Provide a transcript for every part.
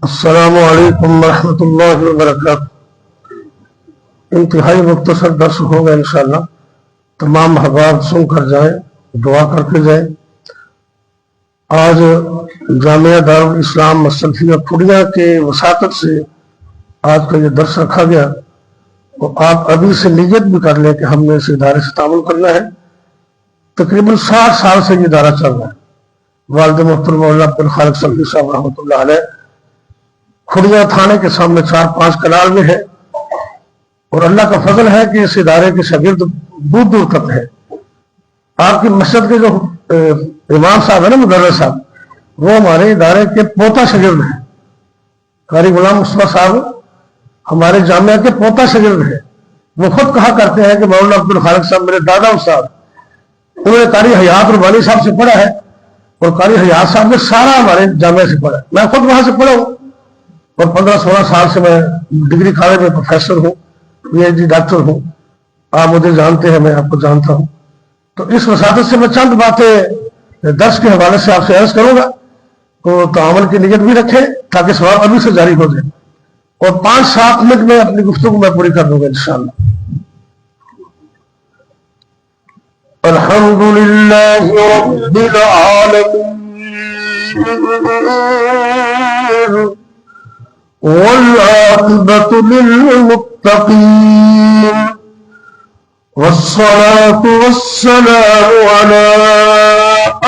السلام علیکم ورحمۃ اللہ وبرکاتہ۔ انتہائی مختصر درس ہوگا انشاءاللہ، تمام احباب سن کر جائیں، دعا کر کے جائیں۔ آج جامعہ دارالاسلام السلفیہ کھڑیا کے وساطت سے آج کا یہ درس رکھا گیا، اور آپ ابھی سے نیت بھی کر لیں کہ ہم نے اس ادارے سے تعاون کرنا ہے۔ تقریباً 60 سال سے یہ ادارہ چل رہا ہے۔ والد محترم مولانا عبد الخالق سلفی صاحب رحمۃ اللہ علیہ کھڑیا تھانے کے سامنے 4-5 کنال میں ہے، اور اللہ کا فضل ہے کہ اس ادارے کے شاگرد دور دور تک ہے۔ آپ کی مسجد کے جو امام صاحب ہے نا، مدرس صاحب، وہ ہمارے ادارے کے پوتا شاگرد ہیں۔ قاری غلام مصطفیٰ صاحب ہمارے جامعہ کے پوتا شاگرد ہیں۔ وہ خود کہا کرتے ہیں کہ مولانا عبد الخالق صاحب میرے دادا استاد، انہوں نے قاری حیات ربانی صاحب سے پڑھا ہے، اور قاری حیات صاحب نے سارا ہمارے جامعہ سے پڑھا ہے۔ میں خود وہاں سے پڑھا ہوں، اور 15-16 سال سے میں ڈگری کالج میں پروفیسر ہوں، پی ایچ ڈی ڈاکٹر ہوں۔ آپ مجھے جانتے ہیں، میں آپ کو جانتا ہوں۔ تو اس وساطت سے میں چند باتیں درس کے حوالے سے آپ سے عرض کروں گا، تو تعاون کی نیت بھی رکھیں تاکہ ثواب ابھی سے جاری ہو جائے، اور 5-7 منٹ میں اپنی گفتگو میں پوری کر دوں گا انشاءاللہ۔ الحمد للہ رب العالمین والعاقبۃ للمتقین، والصلاة والسلام على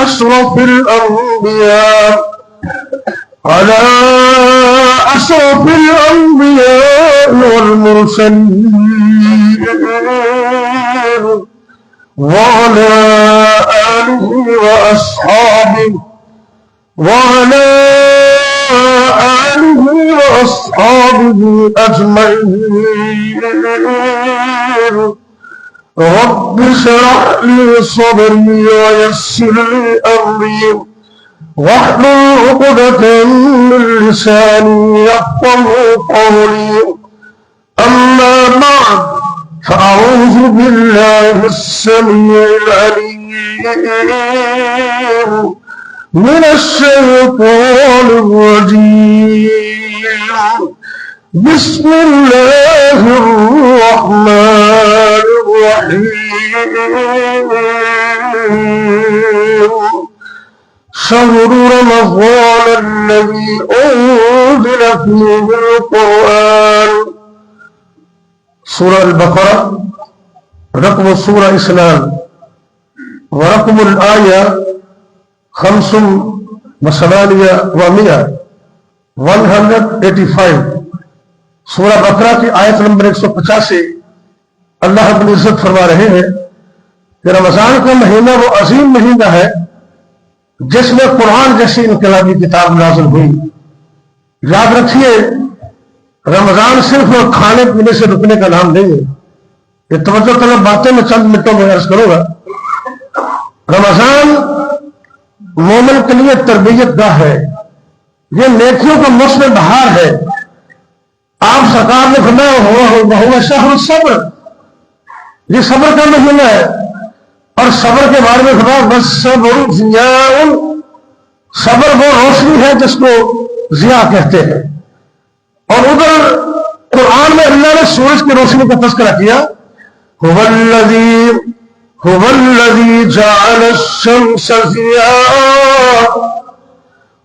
أشرف الأنبياء والمرسلين، وعلى آله وأصحابه أجمعين۔ رب اشرح لي صدري ويسر لي أمري واحلل عقدة من لساني يفقهوا قولي، أما بعد فأعوذ بالله السميع العليم من الشيطان الرجيم، بسم الله الرحمن الرحيم۔ شهر رمضان الذي أنزل فيه القرآن، سورة البقرة، رقم السورة 2، ورقم الآية 185۔ سورہ بقرہ کی آیت نمبر 185۔ اللہ رب العزت فرما رہے ہیں کہ رمضان کا مہینہ وہ عظیم مہینہ ہے جس میں قرآن جیسی انقلابی کتاب نازل ہوئی۔ یاد رکھیے، رمضان صرف کھانے پینے سے رکنے کا نام نہیں ہے۔ یہ توجہ طلب باتیں میں چند منٹوں میں عرض کروں گا۔ رمضان مومن کے لیے تربیت گاہ ہے، یہ نیکیوں کا موسم بہار ہے۔ آپ سرکار نے فرمایا وہو شہر الصبر، یہ صبر کا مہینہ ہے، اور صبر کے بارے میں فرمایا والصبر ضیاء، صبر وہ روشنی ہے جس کو ضیاء کہتے ہیں۔ اور ادھر قرآن میں اللہ نے سورج کی روشنی کا تذکرہ کیا، هو الذی جعل الشمس ضیاء،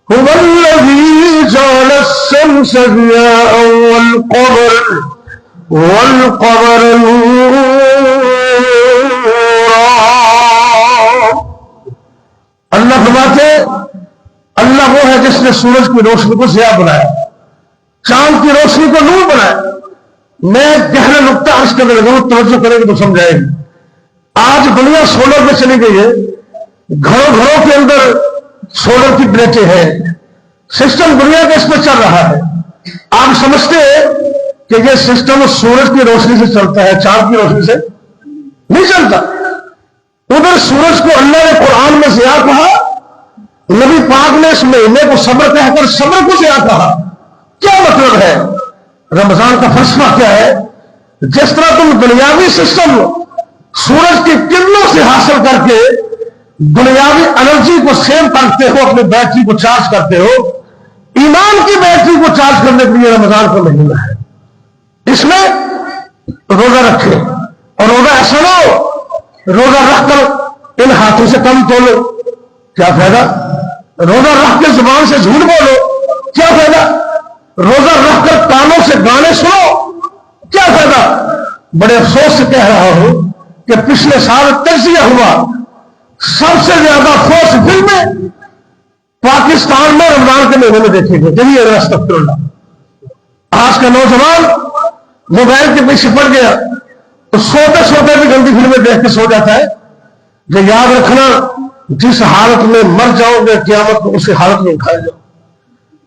هو الذی جعل الشمس ضیاء والقمر نورا۔ اللہ فرماتے اللہ وہ ہے جس نے سورج کی روشنی کو ضیاء بنایا، چاند کی روشنی کو نور بنایا۔ میں گہرا نقطہ عرض کرنے لگا ہوں، توجہ کریں گے تو سمجھائیں گے۔ آج دنیا سولر میں چلی گئی ہے، گھروں گھروں کے اندر سولر کی پلیٹیں ہیں، سسٹم دنیا کا اس میں چل رہا ہے۔ آپ سمجھتے ہیں کہ یہ سسٹم سورج کی روشنی سے چلتا ہے، چاند کی روشنی سے نہیں چلتا۔ ادھر سورج کو اللہ نے قرآن میں ضیاء کہا، نبی پاک نے اس مہینے کو صبر کہہ کر صبر کو ضیاء کہا۔ کیا مطلب ہے؟ رمضان کا فلسفہ کیا ہے؟ جس طرح تم دنیاوی سسٹم سورج کی کرنوں سے حاصل کر کے دنیاوی انرجی کو سیو کرتے ہو، اپنے بیٹری کو چارج کرتے ہو، ایمان کی بیٹری کو کو چارج کرنے کے لیے رمضان کا مہینہ ہے، اس میں روزہ رکھے، اور روزہ ایسا نہ ہو روزہ رکھ کر ان ہاتھوں سے کم تولو، کیا فائدہ؟ روزہ رکھ کے زبان سے جھوٹ بولو، کیا فائدہ؟ روزہ رکھ کر کانوں سے گانے سنو، کیا فائدہ؟ بڑے افسوس سے کہہ رہا ہوں کہ پچھلے سال تجزیہ ہوا، سب سے زیادہ فوج فلمیں پاکستان میں رمضان کے مہینے میں دیکھے گئے، جبھی استغفر اللہ۔ آج کا نوجوان موبائل کے پیچھے پڑ گیا تو سوتے سوتے بھی گندی فلمیں دیکھ کے سو جاتا ہے۔ جو یاد رکھنا، جس حالت میں مر جاؤ گے قیامت کو اسی حالت میں اٹھائے جاؤ۔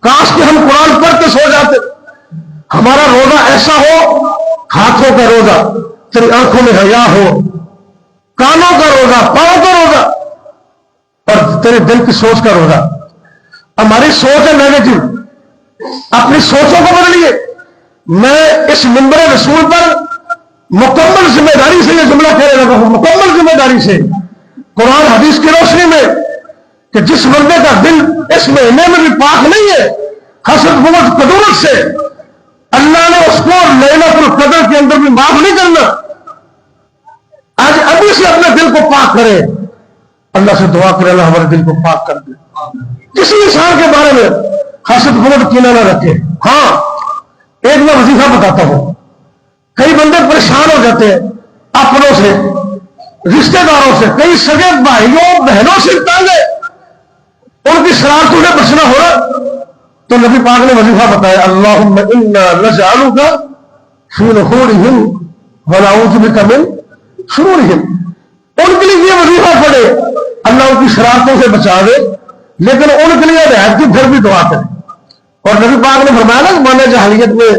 کاش کہ ہم قرآن پڑھ کے سو جاتے۔ ہمارا روزہ ایسا ہو، ہاتھوں کا روزہ، تیری آنکھوں میں حیا ہو، کانوں کا روزہ، پاؤں کا روزہ، اور تیرے دل کی سوچ کا روزہ۔ ہماری سوچ ہے نیگیٹو، اپنی سوچوں کو بدلیے۔ میں اس منبر رسول پر مکمل ذمہ داری سے یہ جملہ کہنے لگا ہوں، مکمل ذمہ داری سے، قرآن حدیث کی روشنی میں، کہ جس بندے کا دل اس مہینے میں بھی پاک نہیں ہے حسد بغض کدورت سے، اللہ نے اس کو لیلۃ القدر کے اندر بھی معاف نہیں کرنا۔ آج ابھی سے اپنے دل کو پاک کرے، اللہ سے دعا کرے اللہ ہمارے دل کو پاک کر دے، کسی انسان کے بارے میں حسد بغض کینہ نہ رکھے۔ ہاں ایک میں وظیفہ بتاتا ہوں، کئی بندے پریشان ہو جاتے ہیں اپنوں سے، رشتہ داروں سے، کئی سگے بھائیوں بہنوں سے تنگ ہے، ان کی شرارتوں سے بچنا ہو رہا، تو نبی پاک نے وظیفہ بتایا، اللہم انا نجعلک فی نحورہم ونعوذ بک من شرورہم۔ ان کے لیے یہ وظیفہ پڑھے، اللہ ان کی شرارتوں سے بچا دے، لیکن ان کے لیے رعایت کی پھر بھی دعا کرے۔ اور نبی پاک نے فرمایا نا، زمانہ جاہلیت میں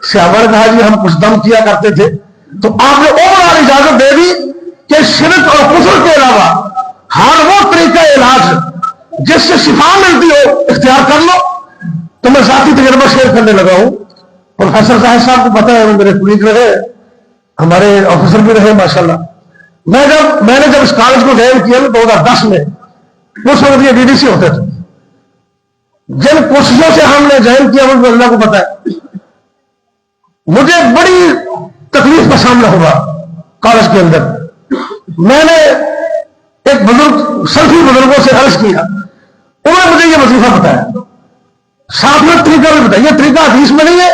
صحابہ نے کہا جی ہم کچھ دم کیا کرتے تھے، تو آپ نے اوور اجازت دے دی کہ شرک اور کفر کے علاوہ ہر وہ طریقہ علاج جس سے شفا ملتی ہو اختیار کر لو۔ تو میں ذاتی تجربہ شیئر کرنے لگا ہوں، پروفیسر صاحب کو پتا ہے، میرے کولیگ رہے، ہمارے آفیسر بھی رہے ماشاءاللہ۔ میں نے جب اس کالج کو جوائن کیا نا 2010 میں، اس وقت یہ DDC ہوتے تھے، جن کوششوں سے ہم نے جوائن کیا وہ اللہ کو پتا ہے، مجھے بڑی تکلیف کا سامنا ہوا کالج کے اندر۔ میں نے ایک بزرگ سلفی بزرگوں سے عرض کیا، انہوں نے مجھے یہ وظیفہ بتایا، ساتھ میں طریقہ بھی بتایا، یہ طریقہ حدیث میں نہیں ہے،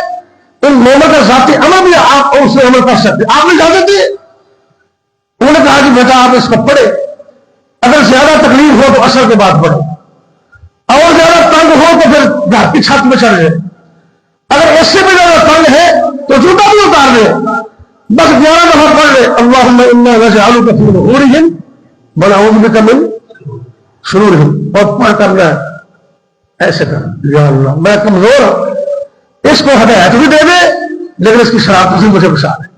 ان نعمت کا ذاتی عمل بھی آپ اس میں عمل کر سکتے، آپ نے اجازت دی۔ انہوں نے کہا کہ بیٹا آپ اس کو پڑھے، اگر زیادہ تکلیف ہو تو عصر کے بعد پڑھو، اور زیادہ تنگ ہو تو پھر گھر کی چھت میں چڑھ جائے، اگر اس سے بھی زیادہ تنگ ہے تو جوتا بھی اتار دے، بس 11 دفعہ پڑھ لے، اللہم انا نجعلک فی نحورہم ونعوذ بک من شرورہم، اور پڑھ کرنا ہے ایسے کر، یا اللہ میں کمزور ہوں، اس کو ہدایت بھی دے دے لیکن اس کی شرارتوں سے مجھے بچا دے۔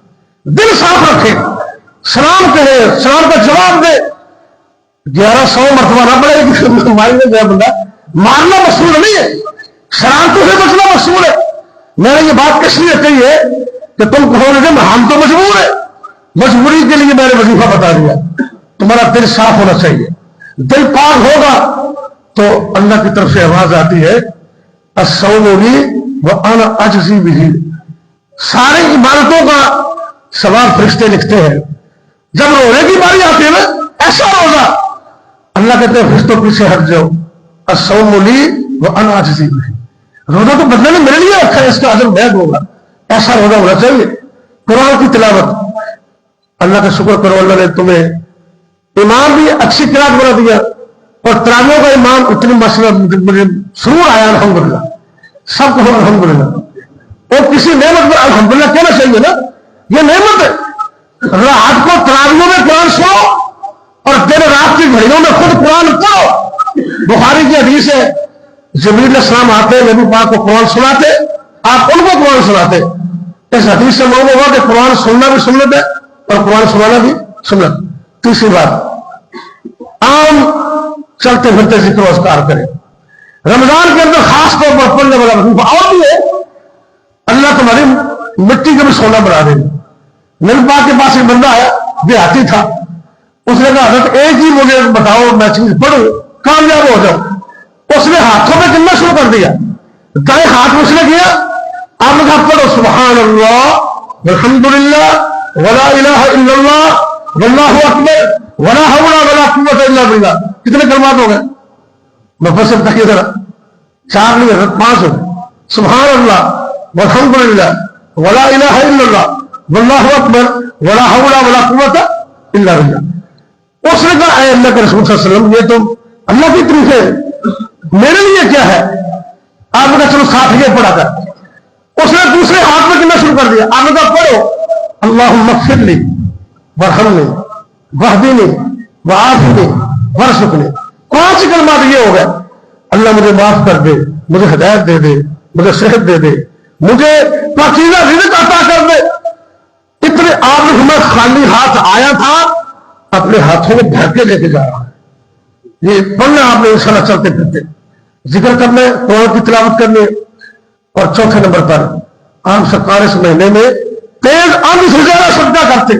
دل صاف رکھے، سلام کہے، سلام کا جواب دے، 1100 مرتبہ نہ پڑے کہ مارنے گیا بندہ، مارنا مقصود نہیں ہے، شرارتوں سے بچنا مقصود ہے۔ میں نے یہ بات کس لیے کہی ہے کہ تم کہو گے ہم تو مجبور ہے، مجبوری کے لیے میں نے وظیفہ بتا دیا۔ تمہارا دل صاف ہونا چاہیے، دل پاک ہوگا تو اللہ کی طرف سے آواز آتی ہے، الصوم لی وانا اجزی بہ، ساری عبادتوں کا ثواب فرشتے لکھتے ہیں۔ جب رونے کی باری آتی ہے نا، ایسا روزہ، اللہ کہتے ہیں فرشتوں پیچھے ہٹ جاؤ، الصوم لی وانا اجزی بہ، روزہ تو بدلے میں میرے لیے رکھا ہے، اس کا اجر میں دوں گا، ایسا روزہ ہونا چاہیے۔ قرآن کی تلاوت، اللہ کا شکر کرو اللہ نے تمہیں امام بھی اچھی قرات بنا دیا، اور تراویحوں کا امام اتنی مسئلہ مجھے سرور آیا الحمدللہ، سب کو الحمدللہ، اور کسی نعمت پر الحمدللہ کہنا چاہیے نا، یہ نعمت ہے۔ رات کو تراویحوں میں قرآن سنو اور دن رات کی گھڑیوں میں خود قرآن پڑھو۔ بخاری کی حدیث ہے، جبریل علیہ السلام آتے نبی پاک کو قرآن سناتے، آپ ان کو قرآن سناتے۔ اس حدیث سے معلوم ہوا کہ قرآن سننا بھی سنت ہے اور قرآن سنانا بھی سنت۔ تیسری بات، عام چلتے پھرتے ذکر و اذکار کریں۔ رمضان کے اندر خاص طور پر پڑھنے والا وظیفہ اور بھی ہے، اللہ تمہاری مٹی کا بھی سونا بنا دے گا۔ نبی پاک کے پاس ایک بندہ آیا، دیہاتی تھا، اس نے کہا حضرت ایک ہی مجھے بتاؤ میں چیز پڑھوں کامیاب ہو جاؤں۔ اس نے ہاتھوں میں گننا شروع کر دیا، دائیں ہاتھ میں اس نے کیا، آپ نے کہا پڑھو سبحان اللہ والحمدللہ ولا الہ الا اللہ واللہ اکبر ولا حول ولا قوت الا باللہ. کتنے کلمات ہو گئے؟ مفسر تک ذرا 4 نہیں ہے 5 ہو گئے. سبحان اللہ والحمدللہ ولا الہ الا اللہ واللہ اکبر ولا حول ولا قوت الا باللہ. اس نے کہا اے اللہ کے رسول صلی اللہ علیہ وسلم یہ تو اللہ کی طرف ہے، میرے لیے کیا ہے؟ آپ نے کہا چلو 60 یہ پڑھا کر. اس نے دوسرے ہاتھ میں کہنا شروع کر دیا. آپ نے کہا پڑھو اللہم اغفر لی وارحمنی واہدنی وعافنی وارزقنی. 5 کلمات یہ ہو گئے. اللہ مجھے معاف کر دے، مجھے ہدایت دے دے، مجھے صحت دے دے، مجھے پاکیزہ رزق عطا کر دے. اتنے آپ نے ہمیں خالی ہاتھ آیا تھا، اپنے ہاتھوں میں بھر کے لے کے جا رہا ہے. یہ پڑھنا آپ نے انشاءاللہ چلتے پھرتے ذکر کرنے، قرآن کی تلاوت کرنے. اور چوتھے نمبر پر عام سرکار اس مہینے میں تیز اندھ سے زیادہ صدقہ کرتے.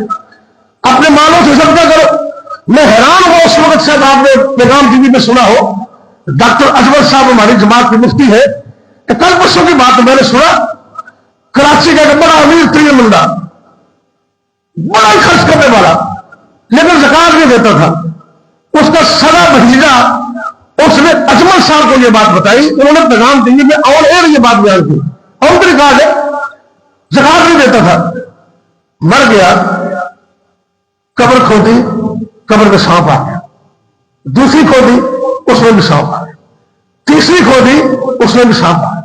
اپنے مالوں سے صدقہ کرو. میں حیران ہوں اس وقت شاید آپ نے پیغام ٹی وی میں سنا ہو، ڈاکٹر اجمل صاحب ہماری جماعت کے مفتی ہے، کہ کل پرسوں کی بات میں نے سنا کراچی کا ایک بڑا امیر ترین بندہ، بڑا ہی خرچ کرنے والا، لیکن زکات نہیں دیتا تھا. اس کا سگا بھتیجا اس نے اجمل صاحب کو یہ بات بتائی، انہوں نے پیغام دی کہ اور ایک یہ بات بیان کی، اور طریقہ ہے زکات نہیں دیتا تھا، مر گیا، قبر کھودی، قبر میں سانپ آ گیا. دوسری کھودی اس میں بھی سانپ آ گیا. تیسری کھودی اس میں بھی سانپ آ گیا.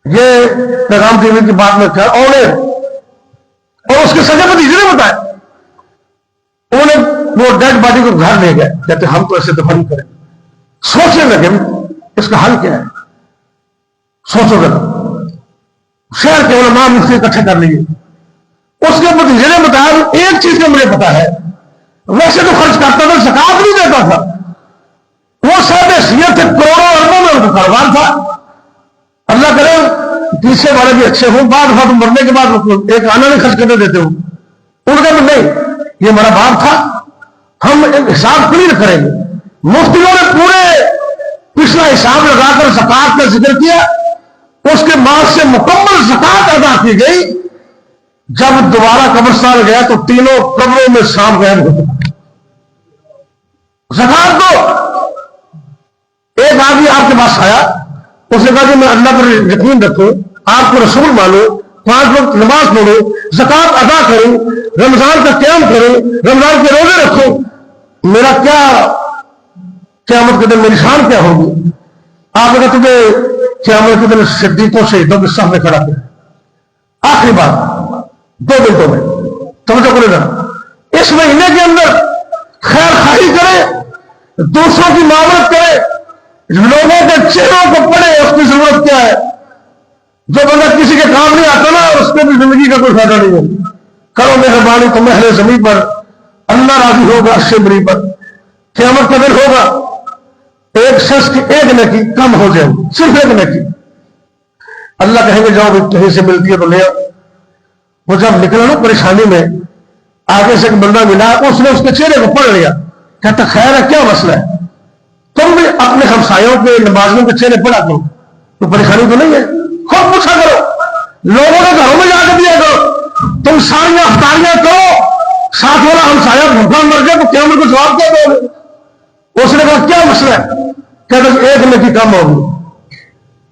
یہ پیغام ٹی وی کی بات میں کیا اور اس کے سگے بھتیجے نے بتایا. انہوں نے وہ ڈیڈ باڈی کو گھر لے گئے، کہتے ہم تو ایسے دفن کریں. سوچنے لگے اس کا حل کیا ہے. سوچو گا شہر کے علماء مفتی اکٹھے کر لیے. اس کے بھتیجے نے بتایا ایک چیز کا مجھے پتا ہے، ویسے تو خرچ کرتا تھا، زکات نہیں دیتا تھا. وہ صاحب حیثیت تھے، کروڑوں اربوں میں ان کا کاروبار تھا. اللہ کرے پیچھے والے بھی اچھے ہوں، بعد دفعہ تم مرنے کے بعد ایک آنا نہیں خرچ کرنے دیتے ہو. ان کا بھی نہیں، یہ ہمارا باپ تھا، ہم حساب کلیئر کریں گے. مفتیوں نے پورے پچھلا حساب لگا کر زکات کا ذکر کیا. اس کے بعد سے مکمل زکات ادا کی گئی. جب دوبارہ قبرستان گیا تو تینوں قبروں میں سانپ غائب ہو گیا. زکات دو. ایک آدمی آپ کے پاس آیا، اس نے کہا کہ میں اللہ پر یقین رکھوں، آپ کو رسول مانو، 5 وقت نماز پڑھوں، زکات ادا کروں، رمضان کا قیام کروں، رمضان کے روزے رکھوں، میرا کیا قیامت کے دن میری شان کیا ہوگی؟ آپ نے کہا تجھے قیامت کے دن صدیقوں شہیدوں کے صف میں کھڑا کر. آخری بات 2 منٹوں میں توجہ کرے گا. اس مہینے کے اندر خیر خواہی کرے، دوسروں کی معاونت کرے، لوگوں کے چہروں کو پڑھے. اس کی ضرورت کیا ہے؟ جو بندہ کسی کے کام نہیں آتا نا، اس کو بھی زندگی کا کوئی فائدہ نہیں ہے. کرو مہربانی تو اہل زمین پر اللہ راضی ہوگا. اچھے بری پر قیامت کا دن ہوگا، ایک شخص کی ایک نیکی کم ہو جائے، صرف ایک نیکی. اللہ کہیں گے جاؤ بھی کہیں سے ملتی ہے تو لے آؤ. وہ جب نکلا نا پریشانی میں، آگے سے ایک بندہ ملا، اس نے اس کے چہرے کو پڑھ لیا. کہتا خیر ہے، کیا مسئلہ ہے؟ تم بھی اپنے ہمسایوں کے نمازیوں کے چہرے پڑھا کرو، تو پریشانی تو نہیں ہے. خود پوچھا کرو، لوگوں کے گھروں میں جا کے دیا کرو. تم ساری افطاریاں کرو، ساتھ والا ہمسایہ بھوکا مر جائے تو کیا ان کو جواب کیا دو گے؟ اس نے کہا کیا مسئلہ ہے؟ کہتا ایک نیکی کم ہوگی.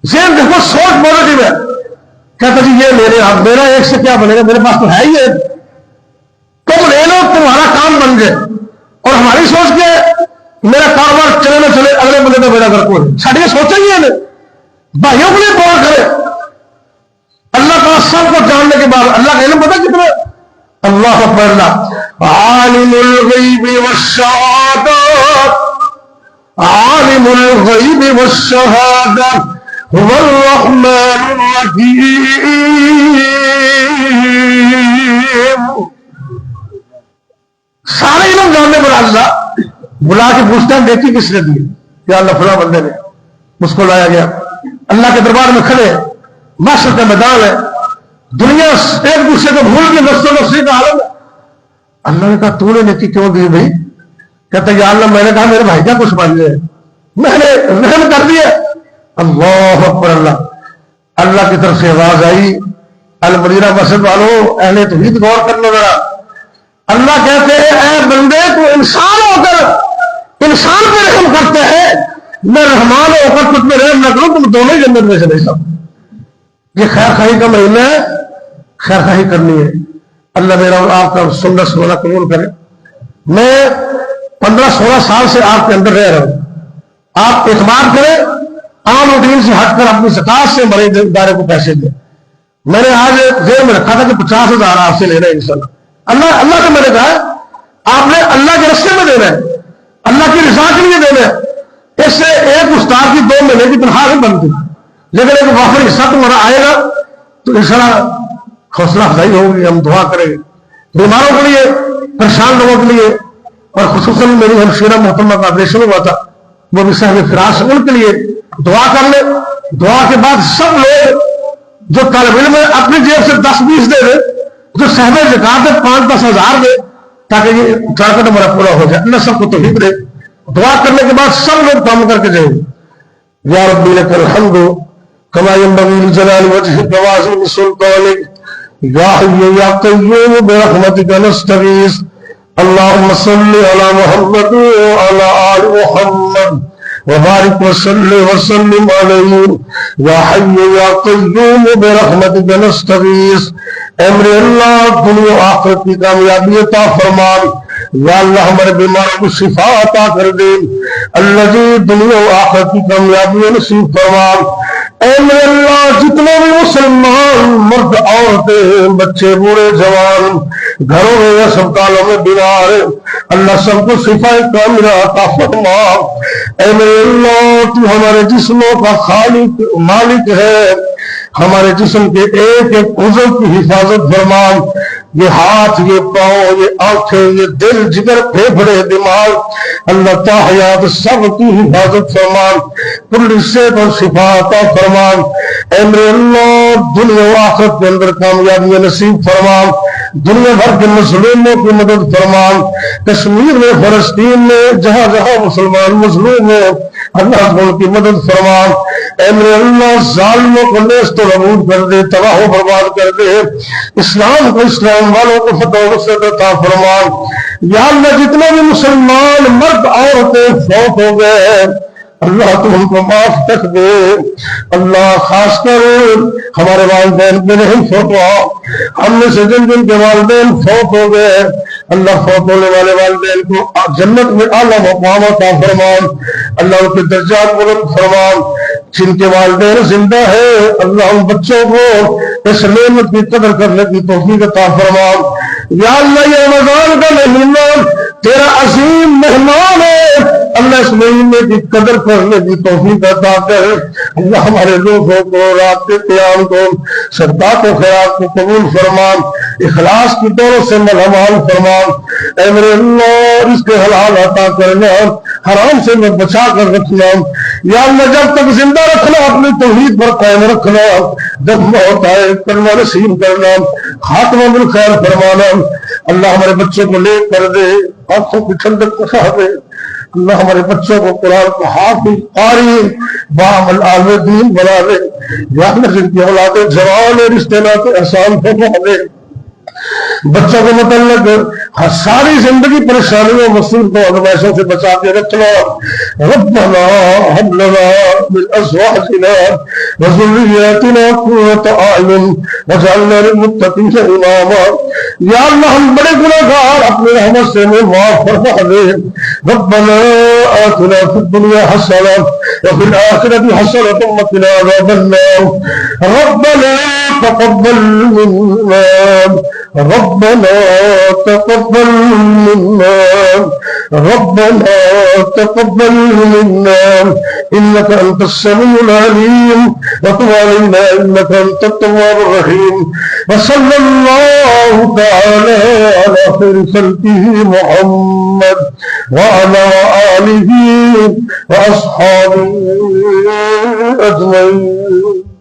ذہن دیکھو، سوچ پازیٹو ہے. کہتا جی یہ میرے ہاتھ، میرا ایک سے کیا بنے گا، میرے پاس تو ہے ہی ہے، تم لے لو، تمہارا کام بن جائے. اور ہماری سوچ کیا ہے؟ میرا کاروبار چلے نہ چلے، اگلے بندے کا میرا گھر کوئی ساڑھے سوچیں گے ہمیں بھائیوں کے لیے دعا کرے. اللہ تعالیٰ سب کو جاننے کے بعد اللہ کا علم پتہ کتنا؟ اللہ اکبر. اللہ عالم الغیب والشہادۃ، عالم الغیب والشہادۃ هو الرحمن الرحیم. سارے علم جاننے پر اللہ بلا کے پوچھتا ہے نیکی کس نے دی؟ یا اللہ فلاں بندے نے. اس کو لایا گیا، اللہ کے دربار میں کھڑے، محشر کا میدان ہے، دنیا ایک دوسرے کو بھول کے نفسو نفسی کا عالم ہے. اللہ نے کہا تو نے نیکی کیوں دی بھائی؟ کہتا یا اللہ میں نے کہا میرے بھائی کا کچھ بن جائے، میں نے رحم کر دیا. اللہ اکبر اللہ کی طرف سے آواز آئی، المدینہ مسجد والوں، اہل توحید غور کر لو ذرا۔ اللہ کہتے ہیں اے بندے تو انسان ہو کر انسان پہ رحم کرتے ہیں، میں رحمان ہو کر تجھ پہ رحم نہ کروں، تم دونوں ہی جنت میں سے نہیں سب۔ یہ خیر خواہی کا مہینہ ہے، خیر خواہی کرنی ہے۔ اللہ میرا اور آپ کا سنت سننا قبول کرے۔ میں 15-16 سال سے آپ کے اندر رہ رہا ہوں، آپ اعتماد کریں، عام روٹین سے ہٹ کر اپنی زکات سے بڑے ادارے کو پیسے دیں۔ میں نے آج ذہن میں رکھا تھا کہ 50,000 آپ سے لینا ہے انشاءاللہ۔ اللہ کا میں نے کہا آپ نے اللہ کے راستے میں دینا ہے، اللہ کی رضا کے لیے دینا ہے۔ اس سے ایک استاد کی 2 مہینے کی تنخواہ نہیں بنتی، لیکن ایک وافر حصہ تمہارا آئے گا تو انشاءاللہ حوصلہ افزائی ہوگی۔ ہم دعا کریں گے بیماروں کے لیے، پریشان لوگوں کے لیے، اور خصوصاً میری ہمشیرہ محترمہ کا آپریشن ہوا تھا، وہ بھی صاحب فراش، ان کے لیے دعا کر لیں۔ دعا کے بعد سب لوگ جو طالب علم ہے اپنی جیب سے 10-20 دے دے، جو صاحب زکات ہے 5-10 ہزار دے، تاکہ یہ ٹارگٹ ہمارا پورا ہو جائے۔ اللہ سب کو توفیق دے۔ دعا کرنے کے بعد سب لوگ کام کر کے جائیں گے۔ یا ربی لک الحمد کما ينبغي لجلال وجهك وعظیم سلطانك یا حی یا قیوم برحمتک نستغیث اللهم صل على محمد وعلى آل محمد وبارك وسلم عليه یا حی یا قیوم برحمتک نستغیث۔ اے میرے اللہ دنیا و آخرت کی کامیابی عطا فرما، یا اللہ ہمارے بیماروں کو شفا عطا کر دے، اللہ جی دنیا و آخرت کی کامیابی نصیب فرما۔ اے میرے اللہ جتنے بھی مسلمان مرد عورتیں بچے بوڑھے جوان گھروں میں اسپتالوں میں بیمار اللہ سب کو شفا کاملہ عطا فرما۔ اے میرے اللہ تو ہمارے جسموں کا خالق مالک ہے، ہمارے جسم کے ایک ایک عضو کی حفاظت فرما، یہ ہاتھ، یہ پاؤں، یہ آنکھیں، یہ دل، جگر، پھیپھڑے، دماغ، اللہ تا حیات سب کی حفاظت فرما، کل صحت اور شفا عطا فرما۔ اے میرے اللہ دنیا و آخرت کے اندر کامیابی نصیب فرما، دنیا بھر کے مظلوموں کی مدد فرما، کشمیر میں، فلسطین میں، جہاں جہاں مسلمان مظلوم ہیں اللہ ان کی مدد فرما۔ اے میرے اللہ ظالموں کو نیست و نابود کر دے، تباہ و برباد کر دے، اسلام کو، اسلام والوں کو فتح و نصرت عطا فرما۔ یا اللہ جتنے بھی مسلمان مرد عورتیں فوت ہو گئے اللہ تو ان کو معاف کر دے، اللہ خاص کر ہمارے والدین پہ رحم فرما، ہم میں سے جن جن کے والدین فوت ہو گئے اللہ فوت ہونے والے والدین کو جنت میں اعلیٰ مقام عطا فرما، اللہ ان کے درجات بلند فرما۔ جن کے والدین زندہ ہے اللہ ان بچوں کو اس نعمت کی قدر کرنے کی توفیق عطا فرما۔ یا اللہ یہ رمضان کا مہینہ تیرا عظیم مہمان ہے، اللہ اس مہینے کی قدر کرنے کی توفیق عطا کر، اللہ ہمارے روزوں کو، رات کے قیام کو، صدقات و خیرات کو قبول فرما، اخلاص کی طور سے ملامال فرما۔ اے میرے اللہ اس کے حلال عطا کرنا، حرام سے میں بچا کر رکھنا، یا اللہ جب تک زندہ رکھنا اپنی توحید پر قائم رکھنا، جب موت آئے کلمہ نصیب کرنا، خاتمہ بالخیر فرمانا۔ اللہ ہمارے بچوں کو لے کر دے، آنکھوں کی ٹھنڈک بخشا دے، اللہ ہمارے بچوں کو قرآن کو حافظ قاری بعمل عالم دین بنا دے، یا اللہ جن کی اولادیں جوان رشتے ناتے احسان فرما دے، بچوں کو متعلق ساری زندگی پریشانیوں مصیبتوں اور آزمائشوں سے بچا کے رکھنا۔ ربنا هب لنا من ازواجنا وذرياتنا قرة اعين واجعلنا للمتقين اماما۔ یا اللہ ہم بڑے گناہگار اپنی رحمت سے ہمیں معاف فرما دے۔ ربنا آتنا في الدنيا حسنة وفي الآخرة حسنة وقنا عذاب النار۔ ربنا تقبل منا ربنا تقبل منا ربنا تقبل منا إنك أنت السميع العليم وتب علينا إنك أنت التواب الرحيم۔ وصلى الله تعالى على خير خلقه محمد وعلى آله وأصحابه أجمعين۔